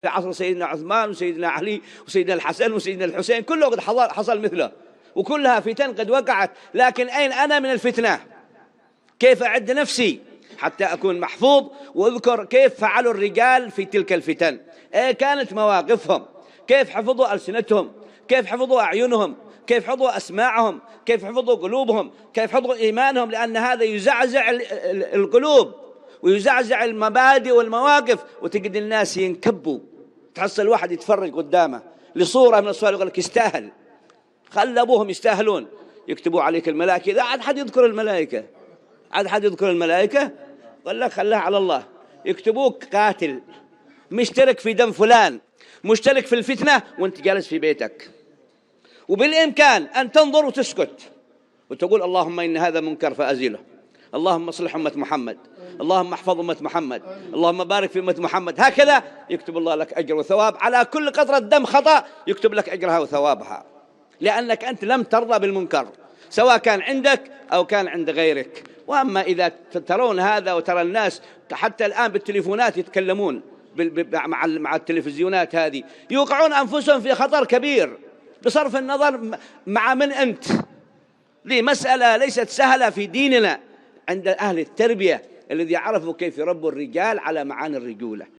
في عصر سيدنا عثمان وسيدنا علي وسيدنا الحسن وسيدنا الحسين كله قد حصل مثله، وكلها فتن قد وقعت. لكن أين أنا من الفتنة؟ كيف أعد نفسي حتى أكون محفوظ؟ واذكر كيف فعلوا الرجال في تلك الفتن، إيه كانت مواقفهم، كيف حفظوا ألسنتهم، كيف حفظوا أعينهم، كيف حفظوا أسماعهم، كيف حفظوا قلوبهم، كيف حفظوا إيمانهم، لأن هذا يزعزع القلوب ويزعزع المبادئ والمواقف، وتجد الناس ينكبوا. تحصل واحد يتفرج قدامه لصورة من الصور يقول لك يستاهل، خلى أبوهم يستاهلون، يكتبوا عليك الملائكة. إذا عاد حد يذكر الملائكة، عاد حد يذكر الملائكة، قال لك خلاها على الله. يكتبوك قاتل، مشترك في دم فلان، مشترك في الفتنة، وانت جالس في بيتك. وبالإمكان أن تنظر وتسكت وتقول اللهم إن هذا منكر فأزيله، اللهم اصلح أمة محمد، اللهم احفظ أمة محمد، اللهم بارك في أمة محمد. هكذا يكتب الله لك أجر وثواب على كل قطرة دم خطأ، يكتب لك أجرها وثوابها، لأنك أنت لم ترضى بالمنكر سواء كان عندك أو كان عند غيرك. وأما إذا ترون هذا وترى الناس حتى الآن بالتليفونات يتكلمون مع التلفزيونات هذه، يوقعون أنفسهم في خطر كبير بصرف النظر مع من أنت. ذي مسألة ليست سهلة في ديننا عند أهل التربية الذي عرفوا كيف يربوا الرجال على معاني الرجولة.